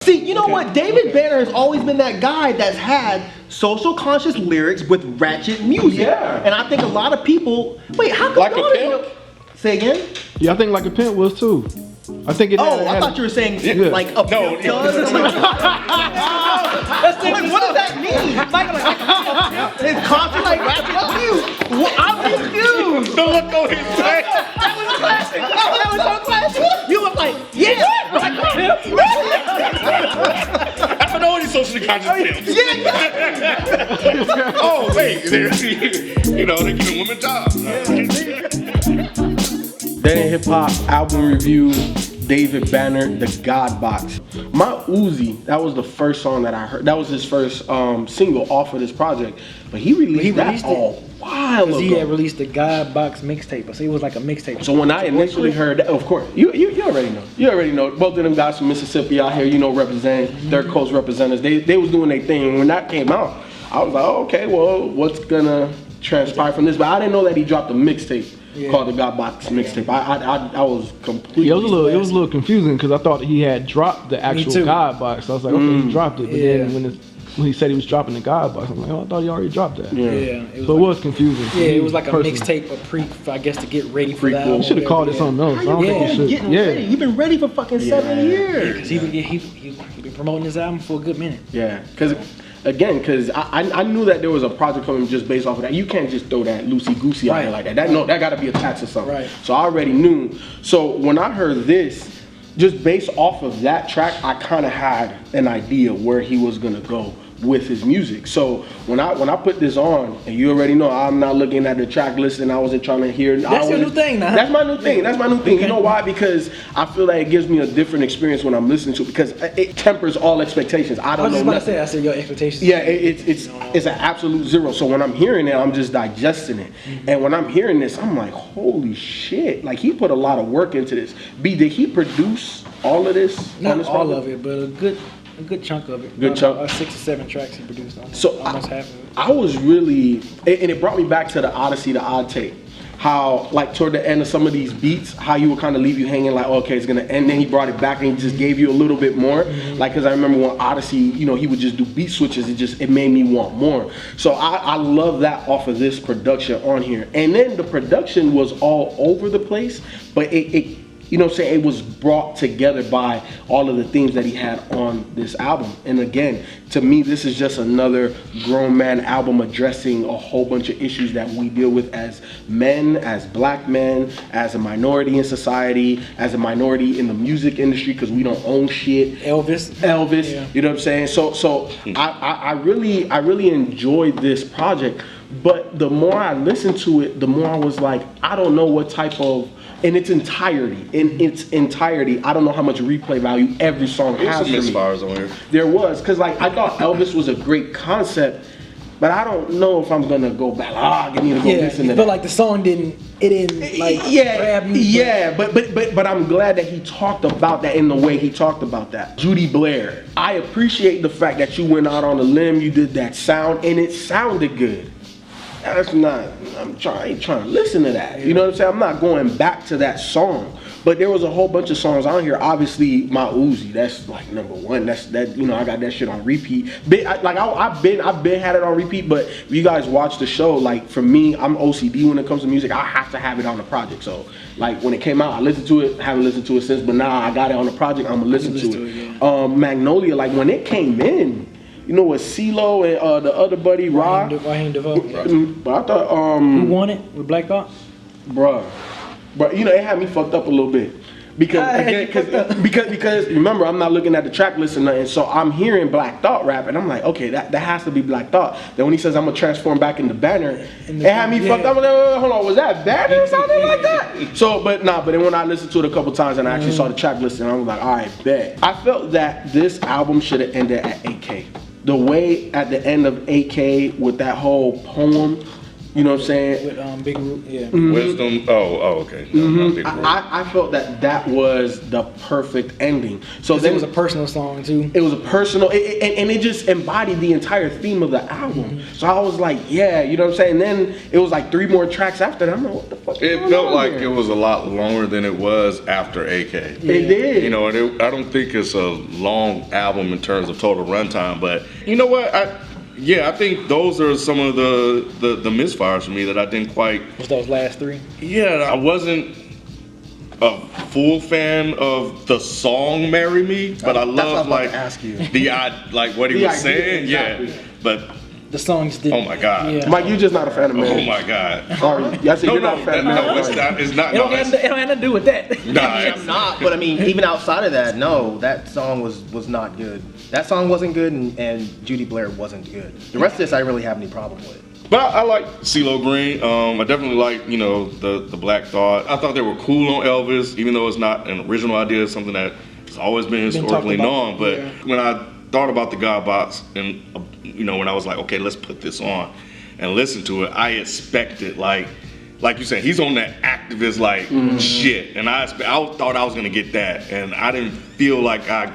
See, you know what? David Banner has always been that guy that's had social conscious lyrics with ratchet music. Yeah. And I think a lot of people. Wait, how come Like y'all a didn't know? pimp? Say again? Yeah, I think Like a Pimp was too. I think it. Oh, I thought you were saying like a pimp does. Wait, what does that mean? His conscious like ratchet music? Well, I'm confused. The look on his face. That was classic. That was so classic. You was like, yeah. I don't know any socially conscious pimps. Yeah. Oh wait, you know they giving women jobs. Then Hip Hop album review, David Banner, The God Box. My Uzi, that was the first song that I heard. That was his first single off of this project. But he released that a while ago. He had released the God Box mixtape, so it was like a mixtape. So when I initially heard that, of course, you already know. You already know. Both of them guys from Mississippi out here, you know, represent, Third Coast representatives. They was doing their thing. When that came out, I was like, oh, okay, well, what's gonna transpire from this? But I didn't know that he dropped a mixtape. Called the God Box mixtape. I was completely. Yeah, it was a little confusing because I thought he had dropped the actual God Box. So I was like, okay, he dropped it. But then when he said he was dropping the God Box, I'm like, oh, I thought he already dropped that. Yeah. So it was confusing. Yeah, it was like a mixtape, I guess, to get ready for that. You should have called it something else. I don't think you should. Getting ready. You've been ready for fucking 7 years. Because he been promoting his album for a good minute. Yeah, because I knew that there was a project coming just based off of that. You can't just throw that loosey-goosey out there like that. That got to be attached to something. Right. So I already knew. So when I heard this, just based off of that track, I kind of had an idea where he was going to go with his music. So when I put this on, and you already know I'm not looking at the track list and I wasn't trying to hear. That's your new thing now. That's my new thing. That's my new thing. You know why? Because I feel like it gives me a different experience when I'm listening to it because it tempers all expectations. I don't know nothing. I said your expectations. Yeah, it's an absolute zero. So when I'm hearing it, I'm just digesting it. And when I'm hearing this, I'm like, holy shit! Like he put a lot of work into this. B, did he produce all of this? Not all of it, but a good chunk of it. Good chunk. 6 or 7 tracks he produced on. So almost half of it. I was really, and it brought me back to the Odyssey, the Odd Tape. How like toward the end of some of these beats, how you would kind of leave you hanging like, okay, it's gonna end. Then he brought it back and he just gave you a little bit more. Like, cause I remember when Odyssey, you know, he would just do beat switches. It made me want more. So I love that off of this production on here. And then the production was all over the place, but it you know what I'm saying, it was brought together by all of the things that he had on this album. And again, to me, this is just another grown man album addressing a whole bunch of issues that we deal with as men, as black men, as a minority in society, as a minority in the music industry, because we don't own shit. Elvis, yeah. You know what I'm saying? So I really enjoyed this project, but the more I listened to it, the more I was like, I don't know what type of, in its entirety, I don't know how much replay value every song has for me. Misfires on here. There was, because like I thought Elvis was a great concept, but I don't know if I'm gonna go back. I need to go listen to that. But like the song didn't like grab you. Yeah, but I'm glad that he talked about that in the way he talked about that. Judy Blair, I appreciate the fact that you went out on a limb, you did that sound, and it sounded good. That's not, I ain't trying to listen to that. You know what I'm saying? I'm not going back to that song. But there was a whole bunch of songs on here. Obviously, my Uzi, that's like #1. That you know, I got that shit on repeat. I've been had it on repeat. But if you guys watch the show, like for me, I'm OCD when it comes to music. I have to have it on the project. So like when it came out, I listened to it. Haven't listened to it since. But now I got it on the project. I'm gonna listen to it. Magnolia, like when it came in. You know what, CeeLo and the other buddy, Raheem DeVoe. But I thought, who won it with Black Thought? Bruh, you know, it had me fucked up a little bit. Because remember, I'm not looking at the track list or nothing, so I'm hearing Black Thought rap, and I'm like, okay, that has to be Black Thought. Then when he says I'm gonna transform back into Banner, it had me fucked up. I'm like, hold on, was that Banner or something like that? So, but then when I listened to it a couple times and I actually saw the track list, and I was like, all right, bet. I felt that this album should have ended at 8K. The way at the end of 8K with that whole poem, You know what I'm saying? With Big Root, yeah. Wisdom. Oh, okay. No, not Big Root. I felt that was the perfect ending. So Because it was a personal song too. it was a personal, and it just embodied the entire theme of the album. So I was like, yeah, you know what I'm saying? And then it was like 3 more tracks after that. I'm like, what the fuck? It felt like it was a lot longer than it was after AK. It did. You know, and I don't think it's a long album in terms of total runtime, but you know what? I think those are some of the misfires for me that I didn't quite. Was those last 3? Yeah, I wasn't a full fan of the song "Marry Me," but I love like ask you. like what he was saying. Exactly. Yeah, but The songs didn't. oh my god. Yeah. Mike, you're just not a fan of Oh Mary. my god. Sorry, I said you're not a fan of Mary. No, it's not. It's not. It don't, have, it don't have nothing to do with that. Nah, I'm not, but I mean, even outside of that, no, that song was not good. That song wasn't good, and Judy Blair wasn't good. The rest of this, I didn't really have any problem with. But I like CeeLo Green. I definitely like, the Black Thought. I thought they were cool on Elvis, even though it's not an original idea. It's something that has always been historically known. But when I thought about the God Box, and when I was like, okay, let's put this on and listen to it, I expected like you said, he's on that activist shit, and I thought I was gonna get that, and I didn't feel like I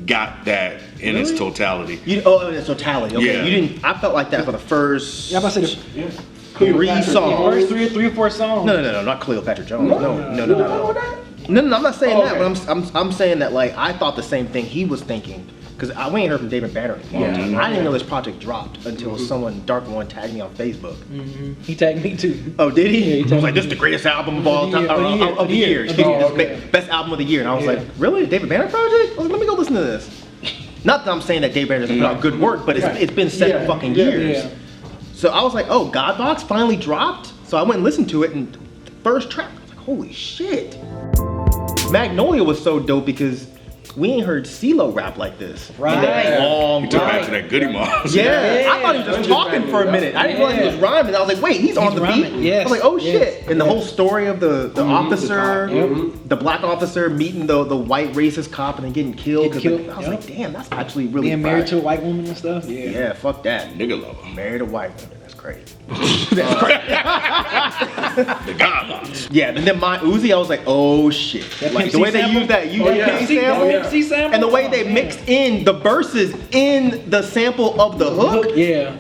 got that in its totality. In its totality. Okay, Yeah. you didn't. I felt like that for the first. Yeah, I'm about to say three songs. First three or four songs. No, not Cleopatra Jones. No. I'm not saying that, but I'm saying that like I thought the same thing he was thinking. Because we ain't heard from David Banner in a long time. I didn't know this project dropped until someone, Dark One, tagged me on Facebook. He tagged me too. Oh, did he? he He was like, this is the greatest album of all time, of the year. Best album of the year. And I was like, really? David Banner project? Let me go listen to this. Not that I'm saying that David Banner doesn't put out good work, but it's been 7 fucking years. Yeah. So I was like, oh, God Box finally dropped? So I went and listened to it, and the first track, I was like, holy shit. Magnolia was so dope because we ain't heard CeeLo rap like this. Right. In a long He took back time. to that Goody Mob. Yeah, I thought he was just talking for a minute. I didn't realize he was rhyming. I was like, wait, he's on the rhyming, beat? yes, I was like, oh yes. shit. And the whole story of the officer, the black officer meeting the white racist cop and then getting killed. Get killed, I was like, damn, that's actually really Being married to a fire. white woman and stuff. Yeah. Yeah, fuck that. Nigga lover. Married a white woman, that's crazy. The God Box. Yeah, and then my Uzi, I was like, oh shit. Like the way they used that UGK sample, MC sample, and the way they mixed in the verses in the sample of the hook. Yeah.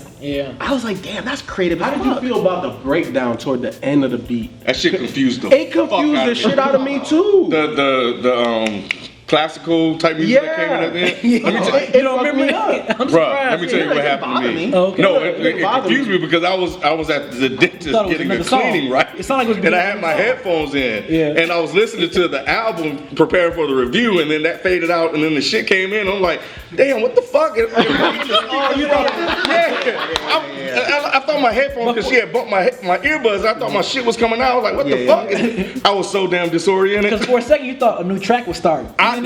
I was like, damn, that's creative as How did you fuck. feel about the breakdown toward the end of the beat? That shit confused the It fuck confused out the of shit out of me too. The classical type music that came in at the end. Let me tell you. It don't remember that. I'm Bruh, surprised. let me tell you what happened to me. Oh, okay. No, It it bothered confused me because I was at the dentist thought it was getting a another song. cleaning, right? It sounded like it was and I had my headphones in, Yeah. and I was listening to the album, preparing for the review, and then that faded out, and then the shit came in. I'm like, damn, what the fuck? I thought my headphones, because she had bumped my earbuds. I thought my shit was coming out. I was like, what the fuck? I was so damn disoriented. Because for a second you thought a new track was starting. I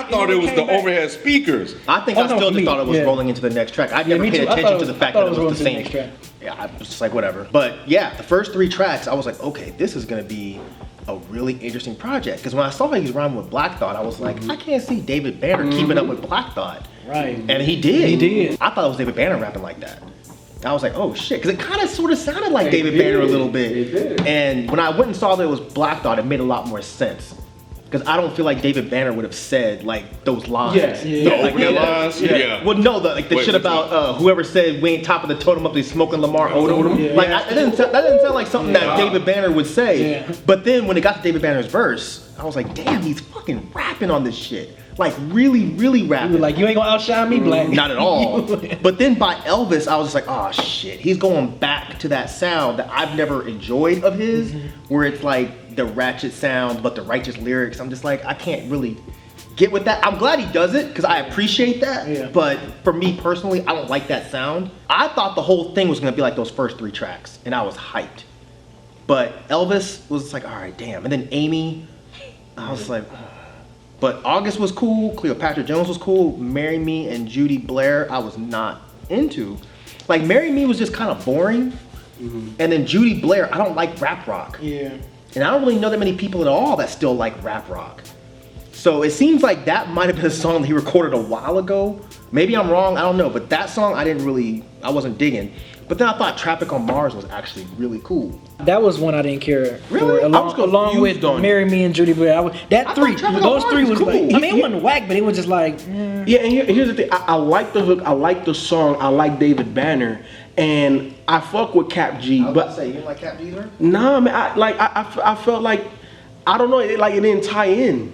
thought it was the overhead speakers. I think Oh, I no, still for just me, thought it was yeah. rolling into the next track. I never me paid too. I thought attention it to the was- fact I that thought it it was was the rolling same. to the next Yeah, I was just like, whatever. But yeah, the first 3 tracks, I was like, okay, this is gonna be a really interesting project. Because when I saw he was rhyming with Black Thought, I was like, I can't see David Banner keeping up with Black Thought. Right. And he did. He did. I thought it was David Banner rapping like that. I was like, oh shit, because it kind of sort of sounded like David Banner a little bit. It did. And when I went and saw that it was Black Thought, it made a lot more sense. Because I don't feel like David Banner would have said like those lines. Yeah. The opening lines? Yeah. Well, no, the Wait, shit which about whoever said we ain't top of the totem up, they smoking Lamar Odom. Yeah. Like that didn't sound like something that David Banner would say. Yeah. But then when it got to David Banner's verse, I was like, damn, he's fucking rapping on this shit. Like really, really You rapping. were like, you ain't gonna outshine me, Black. Not at all. But then by Elvis, I was just like, oh shit, he's going back to that sound that I've never enjoyed of his, where it's like the ratchet sound, but the righteous lyrics. I'm just like, I can't really get with that. I'm glad he does it, because I appreciate that. Yeah. But for me personally, I don't like that sound. I thought the whole thing was gonna be like those first 3 tracks, and I was hyped. But Elvis was like, all right, damn. And then Amy, I was like, but August was cool, Cleopatra Jones was cool, Marry Me and Judy Blair I was not into. Like Marry Me was just kind of boring, and then Judy Blair, I don't like rap rock. Yeah. And I don't really know that many people at all that still like rap rock. So it seems like that might have been a song that he recorded a while ago. Maybe I'm wrong, I don't know, but that song I wasn't digging. But then I thought Traffic on Mars was actually really cool. That was one I didn't care Really? for. I was Along with confused on Marry Me and Judy, but I thought Traffic on those Mars three was was cool. like, I mean, it wasn't whack, but it was just like, Yeah, and here's the thing. I like the hook. I like the song. I like David Banner, and I fuck with Cap G. But say, you didn't like Cap G either? nah, man. I felt like I don't know. It didn't tie in.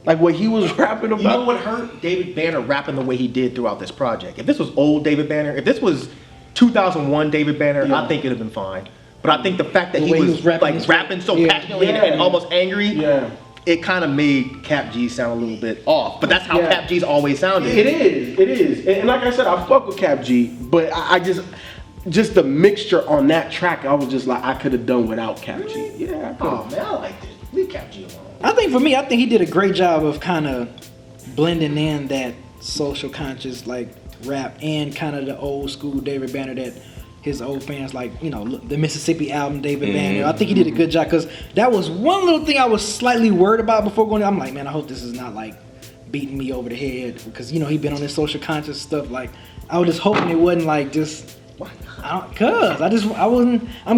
Like what he was rapping about. You know what hurt? David Banner rapping the way he did throughout this project. If this was old David Banner, if this was 2001 David Banner, I think it'd have been fine. But I think the fact that he was rapping so passionately and almost angry, it kind of made Cap G sound a little bit off. But that's how Cap G's always sounded. It is. And like I said, I fuck with Cap G, but I just the mixture on that track, I was just like, I could have done without Cap G. Yeah, I could have. Oh man, I liked it. Leave Cap G alone. I think for me, I think he did a great job of kind of blending in that social conscious like rap and kind of the old school David Banner that his old fans like, you know, the Mississippi album David Banner. I think he did a good job because that was one little thing I was slightly worried about before going. I'm like, man, I hope this is not like beating me over the head because you know he been on this social conscious stuff. Like I was just hoping it wasn't like just. I'm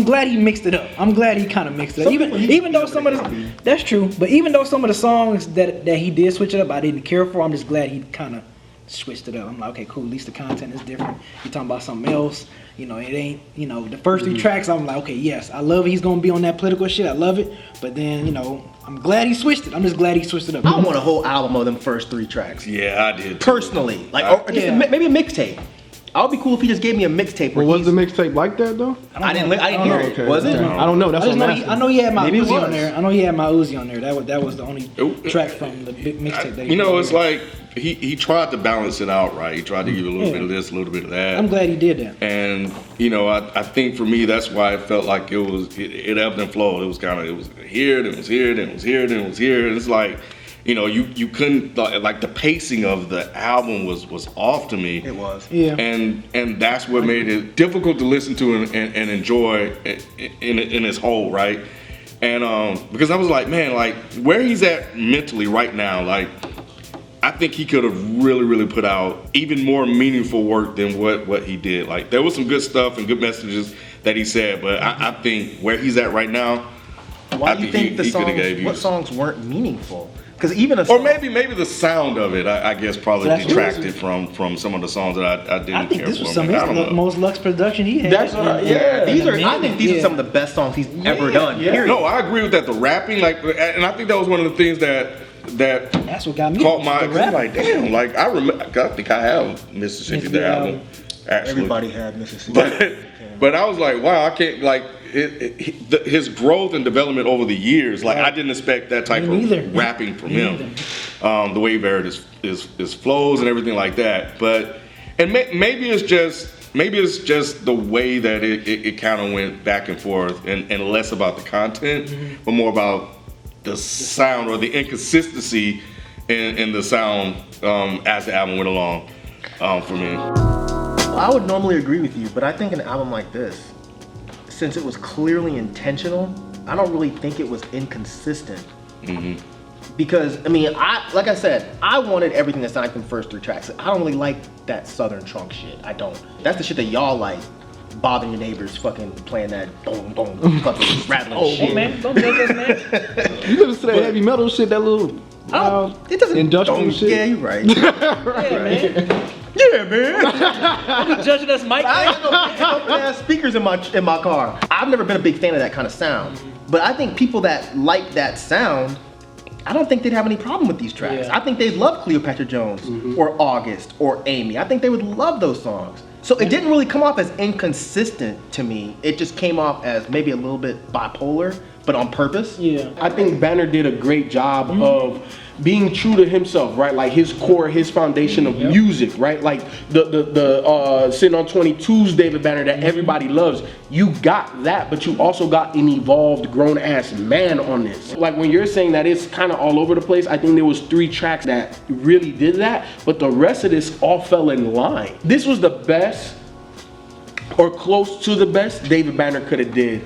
glad he mixed it up. I'm glad he kind of mixed it up. Even though some of the, that's true, but even though some of the songs that he did switch it up, I didn't care for. I'm just glad he kind of switched it up. I'm like, okay, cool. At least the content is different. You're talking about something else. You know, it ain't. You know, the first three tracks, I'm like, okay, yes, I love it. He's gonna be on that political shit. I love it. But then, you know, I'm glad he switched it. I'm just glad he switched it up. I want a whole album of them first 3 tracks. Yeah, I did. Personally, like or just maybe a mixtape. I would be cool if he just gave me a mixtape. Well, was the mixtape like that though? I didn't hear it. Okay. Was it? I don't know. That's what I'm asking. I know he had my Maybe it Uzi on was. there. I know he had my Uzi on there. That was the only track from the big mixtape. That he You know, did. it's like he tried to balance it out, right? He tried to give you a little bit of this, a little bit of that. I'm glad he did that. And you know, I think for me that's why it felt like it ebbed and flowed. It was here, then it was here, then it was here, then it was here. And it's like, you know, you couldn't like the pacing of the album was off to me. It was. Yeah. And that's what made it difficult to listen to and enjoy in its whole, right? And because I was like, man, like where he's at mentally right now, like I think he could have really put out even more meaningful work than what he did. Like there was some good stuff and good messages that he said, but I think where he's at right now, Why do you think the songs? What songs weren't meaningful? Because even or maybe the sound of it, I guess, probably So detracted from some of the songs that I didn't I think care this for. was some of his most Lux production he had. That's what I think these are some of the best songs he's ever done. Yeah. Period. No, I agree with that. The rapping, like, and I think that was one of the things that That's what got me. caught my. the rap. Like, damn, like I think I have Mississippi the album. Actually, Everybody had Mississippi. but I was like, wow, I can't like. His growth and development over the years, like I didn't expect that type of rapping from him. The way he varied his flows and everything like that. But maybe it's just the way that it kind of went back and forth and less about the content, but more about the sound or the inconsistency in the sound as the album went along for me. I would normally agree with you, but I think an album like this, since it was clearly intentional, I don't really think it was inconsistent. Because, I mean, like I said, I wanted everything that sounded like the first 3 tracks. I don't really like that Southern trunk shit. I don't. That's the shit that y'all like. Bothering your neighbors, fucking playing that boom, boom, fucking rattling shit. Oh man, don't judge us, man. You listen to that heavy metal shit, that little It doesn't industrial shit. Yeah, you're right. Man. Yeah, man. Don't be judging us, Mike. I ain't no big ass speakers in my car. I've never been a big fan of that kind of sound, but I think people that like that sound, I don't think they'd have any problem with these tracks. Yeah. I think they'd love Cleopatra Jones or August or Amy. I think they would love those songs. So it didn't really come off as inconsistent to me. It just came off as maybe a little bit bipolar, but on purpose. Yeah. I think Banner did a great job of being true to himself, right? Like his core, his foundation of music, right? Like the Sitting on 22's David Banner that everybody loves. You got that, but you also got an evolved, grown-ass man on this. Like when you're saying that it's kind of all over the place, I think there was 3 tracks that really did that, but the rest of this all fell in line. This was the best, or close to the best, David Banner could have did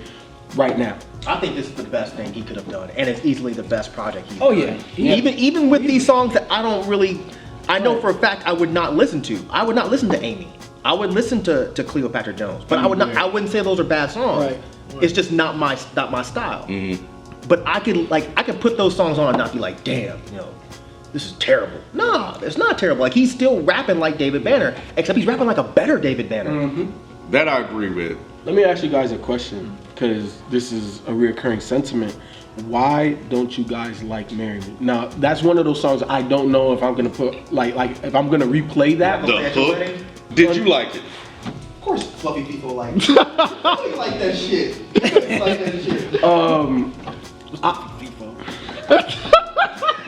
right now. I think this is the best thing he could have done, and it's easily the best project he's done. Yeah. Even with these songs that I don't really, I know for a fact I would not listen to. I would not listen to Amy. I would listen to Cleopatra Jones, but I would not. I wouldn't say those are bad songs. Right. It's just not my style. But I could put those songs on and not be like, damn, this is terrible. Nah, it's not terrible. Like, he's still rapping like David Banner, except he's rapping like a better David Banner. That I agree with. Let me ask you guys a question, because this is a reoccurring sentiment. Why don't you guys like Marry Me? Now, that's one of those songs I don't know if I'm gonna put like if I'm gonna replay that. The hook. Did you like it? Of course, fluffy people like you like that shit. You like that shit.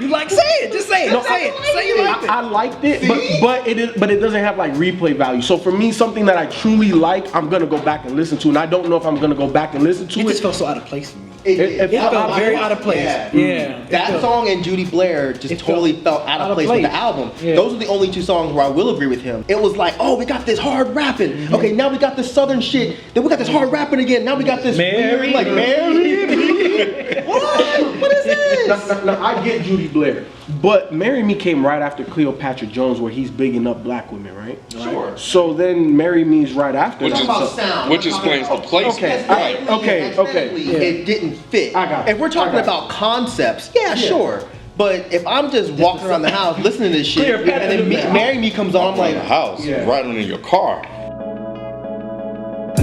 You like, say it, just say it. No, Say you liked it. I liked it, but it doesn't have like replay value. So for me, something that I truly like, I'm gonna go back and listen to, and I don't know if I'm gonna go back and listen to It it. just felt so out of place for me. It felt very out of place. Yeah. That song and Judy Blair just totally felt out of place with the album. Yeah. Those are the only two songs where I will agree with him. It was like, oh, we got this hard rapping. Okay, now we got this southern shit. Then we got this hard rapping again. Now we got this weird, like, Marry Me. What is this? Now, I get Judy Blair, but Marry Me came right after Cleopatra Jones, where he's bigging up black women, right? Sure. So then Marry Me's right after Which that. is- About So- sound. Which explains the place. Okay. It didn't fit. I got it. If we're talking I got it. about concepts, yeah, sure. But if I'm just walking around the house listening to this shit, and then Marry Me comes on, I'm In like, the house, riding in your car.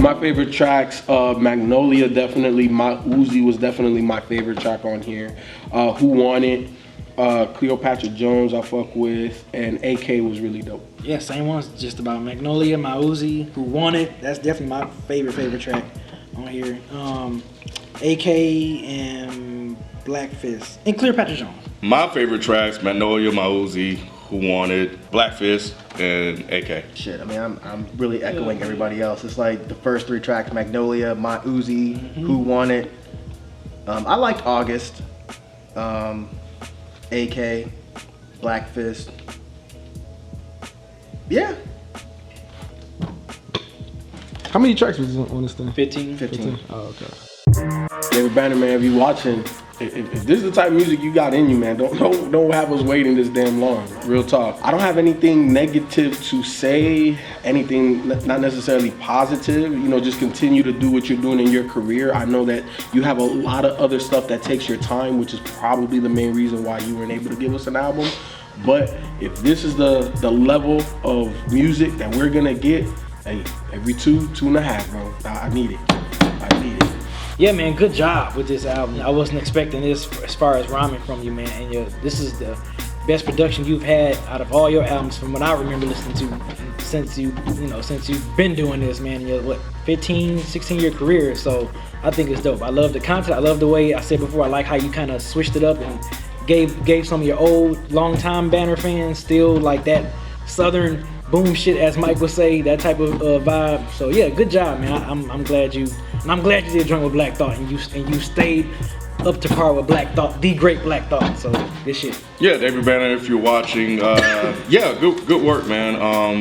My favorite tracks, Magnolia definitely, My Uzi was definitely my favorite track on here. Who Want It, Cleopatra Jones I fuck with, and AK was really dope. Yeah, same ones, just about Magnolia, My Uzi, Who Want It. That's definitely my favorite track on here. AK and Black Fist, and Cleopatra Jones. My favorite tracks: Magnolia, My Uzi, Who Wanted, Black Fist, and AK. shit. I mean, I'm really echoing everybody else. It's like the first three tracks: Magnolia, My Uzi, Who Want It. I liked August, AK, Black Fist. Yeah, How many tracks was on this thing? 15. Oh, okay. David Banner, man, if you watching, if this is the type of music you got in you, man, don't have us waiting this damn long. Real talk. I don't have anything negative to say, anything not necessarily positive. Just continue to do what you're doing in your career. I know that you have a lot of other stuff that takes your time, which is probably the main reason why you weren't able to give us an album. But if this is the level of music that we're gonna get, hey, every 2.5, bro. I need it. Yeah, man, good job with this album. I wasn't expecting this as far as rhyming from you, man. And this is the best production you've had out of all your albums from what I remember listening to since you've been doing this, man. Your 15, 16-year career. So I think it's dope. I love the content. I love the way I said before. I like how you kind of switched it up and gave some of your old longtime Banner fans still like that southern boom shit, as Mike would say, that type of vibe. So yeah, good job, man. I'm glad you did a joint with Black Thought and you stayed up to par with Black Thought, the great Black Thought. So good shit. Yeah, David Banner, if you're watching, yeah, good work, man.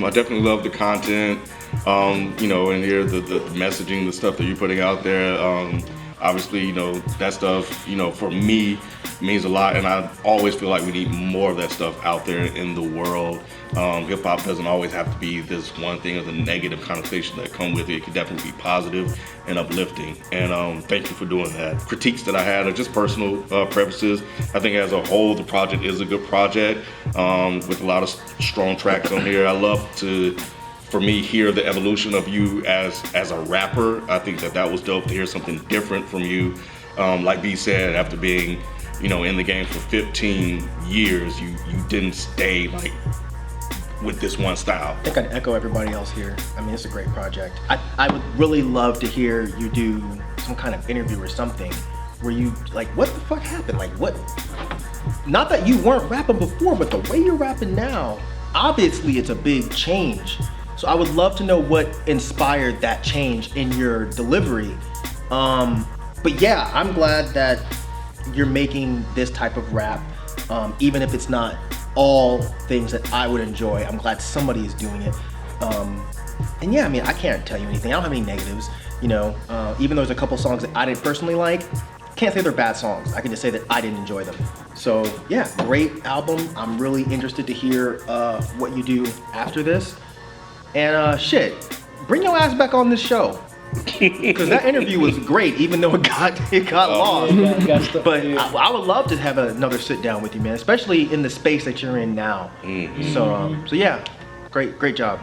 I definitely love the content, and here the messaging, the stuff that you're putting out there. Obviously, that stuff, for me means a lot, and I always feel like we need more of that stuff out there in the world. Hip hop doesn't always have to be this one thing or the negative connotation that come with it. It can definitely be positive and uplifting. And thank you for doing that. Critiques that I had are just personal preferences. I think as a whole, the project is a good project with a lot of strong tracks on here. I love to, for me, hear the evolution of you as a rapper. I think that was dope to hear something different from you. Like B said, after being, in the game for 15 years, you didn't stay like with this one style. I think I'd echo everybody else here. I mean, it's a great project. I would really love to hear you do some kind of interview or something where you, like, what the fuck happened? Like, what? Not that you weren't rapping before, but the way you're rapping now, obviously it's a big change. So I would love to know what inspired that change in your delivery. But yeah, I'm glad that you're making this type of rap, even if it's not all things that I would enjoy. I'm glad somebody is doing it. And yeah, I mean, I can't tell you anything. I don't have any negatives, even though there's a couple songs that I didn't personally like, can't say they're bad songs. I can just say that I didn't enjoy them. So yeah, great album. I'm really interested to hear what you do after this. And shit, bring your ass back on this show. Because that interview was great, even though it got lost. But I would love to have another sit down with you, man, especially in the space that you're in now. So yeah, great job.